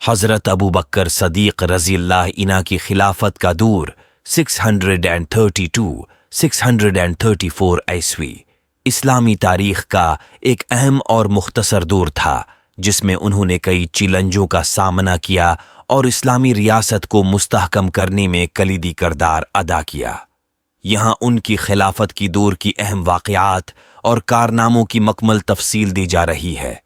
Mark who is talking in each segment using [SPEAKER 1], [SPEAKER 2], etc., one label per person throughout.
[SPEAKER 1] حضرت ابو بکر صدیق رضی اللہ عنہ کی خلافت کا دور 632-634 عیسوی اسلامی تاریخ کا ایک اہم اور مختصر دور تھا، جس میں انہوں نے کئی چیلنجوں کا سامنا کیا اور اسلامی ریاست کو مستحکم کرنے میں کلیدی کردار ادا کیا۔ یہاں ان کی خلافت کی دور کی اہم واقعات اور کارناموں کی مکمل تفصیل دی جا رہی ہے۔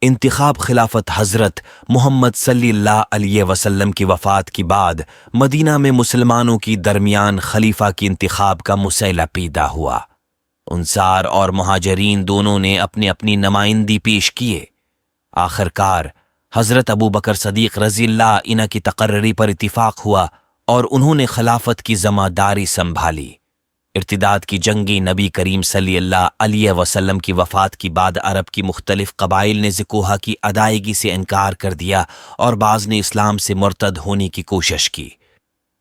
[SPEAKER 1] انتخاب خلافت حضرت محمد صلی اللہ علیہ وسلم کی وفات کے بعد مدینہ میں مسلمانوں کی درمیان خلیفہ کی انتخاب کا مسئلہ پیدا ہوا۔ انصار اور مہاجرین دونوں نے اپنی اپنی نمائندی پیش کیے۔ آخر کار حضرت ابو بکر صدیق رضی اللہ عنہ کی تقرری پر اتفاق ہوا اور انہوں نے خلافت کی ذمہ داری سنبھالی۔ ارتداد کی جنگی نبی کریم صلی اللہ علیہ وسلم کی وفات کے بعد عرب کی مختلف قبائل نے ذکوہا کی ادائیگی سے انکار کر دیا اور بعض نے اسلام سے مرتد ہونے کی کوشش کی۔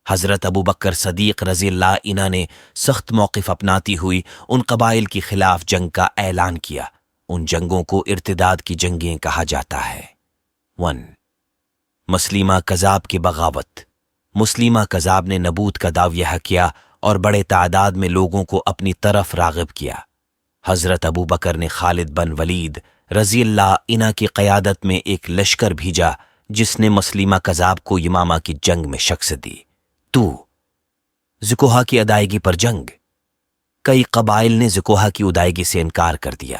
[SPEAKER 1] حضرت ابو بکر صدیق رضی اللہ عنہ نے سخت موقف اپناتی ہوئی ان قبائل کے خلاف جنگ کا اعلان کیا۔ ان جنگوں کو ارتداد کی جنگیں کہا جاتا ہے۔ 1. مسلیمہ کذاب کی بغاوت۔ مسلیمہ کذاب نے نبوت کا دعویٰ کیا اور بڑے تعداد میں لوگوں کو اپنی طرف راغب کیا۔ حضرت ابو بکر نے خالد بن ولید رضی اللہ عنہ کی قیادت میں ایک لشکر بھیجا جس نے مسلیمہ کذاب کو یمامہ کی جنگ میں شکست دی۔ 2. ذکوہا کی ادائیگی پر جنگ۔ کئی قبائل نے ذکوہا کی ادائیگی سے انکار کر دیا۔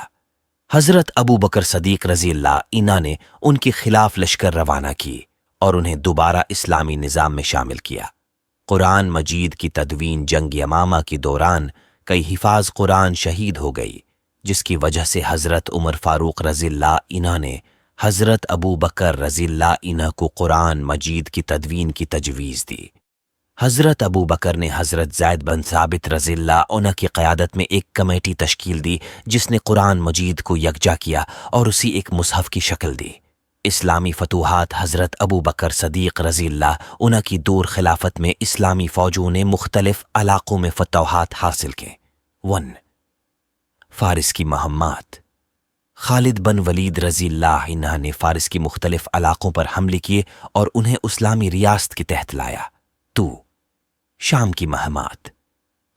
[SPEAKER 1] حضرت ابو بکر صدیق رضی اللہ عنہ نے ان کے خلاف لشکر روانہ کی اور انہیں دوبارہ اسلامی نظام میں شامل کیا۔ قرآن مجید کی تدوین جنگ یمامہ کے دوران کئی حفاظ قرآن شہید ہو گئی، جس کی وجہ سے حضرت عمر فاروق رضی اللہ عنہ نے حضرت ابو بکر رضی اللہ عنہ کو قرآن مجید کی تدوین کی تجویز دی۔ حضرت ابو بکر نے حضرت زید بن ثابت رضی اللہ عنہ کی قیادت میں ایک کمیٹی تشکیل دی جس نے قرآن مجید کو یکجا کیا اور اسی ایک مصحف کی شکل دی۔ اسلامی فتوحات۔ حضرت ابو بکر صدیق رضی اللہ عنہ کی دور خلافت میں اسلامی فوجوں نے مختلف علاقوں میں فتوحات حاصل کی۔ 1. فارس کی مہمات۔ خالد بن ولید رضی اللہ عنہ نے فارس کی مختلف علاقوں پر حملے کیے اور انہیں اسلامی ریاست کے تحت لایا۔ 2. شام کی مہمات۔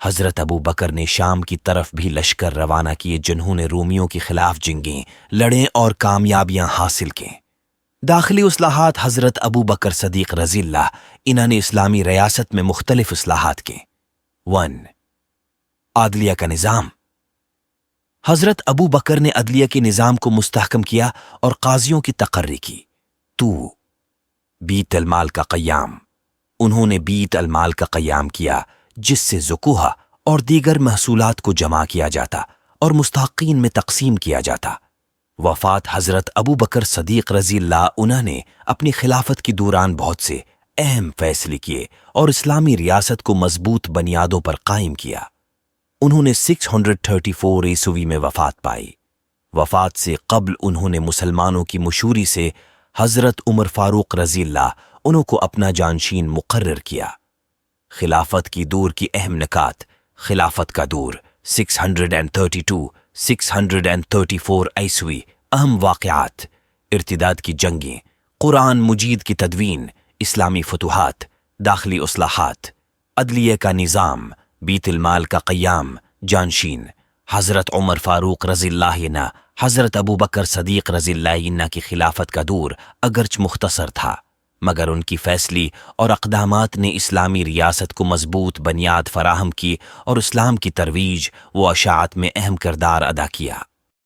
[SPEAKER 1] حضرت ابو بکر نے شام کی طرف بھی لشکر روانہ کیے جنہوں نے رومیوں کے خلاف جنگیں لڑیں اور کامیابیاں حاصل کیں۔ داخلی اصلاحات۔ حضرت ابو بکر صدیق رضی اللہ عنہ نے اسلامی ریاست میں مختلف اصلاحات کیں۔ 1. عدلیہ کا نظام۔ حضرت ابو بکر نے عدلیہ کے نظام کو مستحکم کیا اور قاضیوں کی تقرری کی۔ 2. بیت المال کا قیام۔ انہوں نے بیت المال کا قیام کیا جس سے ذکوہا اور دیگر محصولات کو جمع کیا جاتا اور مستحقین میں تقسیم کیا جاتا۔ وفات۔ حضرت ابو بکر صدیق رضی اللہ عنہ نے اپنی خلافت کے دوران بہت سے اہم فیصلے کیے اور اسلامی ریاست کو مضبوط بنیادوں پر قائم کیا۔ انہوں نے 634 عیسوی میں وفات پائی۔ وفات سے قبل انہوں نے مسلمانوں کی مشوری سے حضرت عمر فاروق رضی اللہ عنہ کو اپنا جانشین مقرر کیا۔ خلافت کی دور کی اہم نکات۔ خلافت کا دور 632-634 عیسوی۔ اہم واقعات۔ ارتداد کی جنگیں، قرآن مجید کی تدوین، اسلامی فتوحات، داخلی اصلاحات، عدلیہ کا نظام، بیت المال کا قیام، جانشین حضرت عمر فاروق رضی اللہ عنہ۔ حضرت ابو بکر صدیق رضی اللہ عنہ کی خلافت کا دور اگرچہ مختصر تھا، مگر ان کی فیصلی اور اقدامات نے اسلامی ریاست کو مضبوط بنیاد فراہم کی اور اسلام کی ترویج و اشاعت میں اہم کردار ادا کیا۔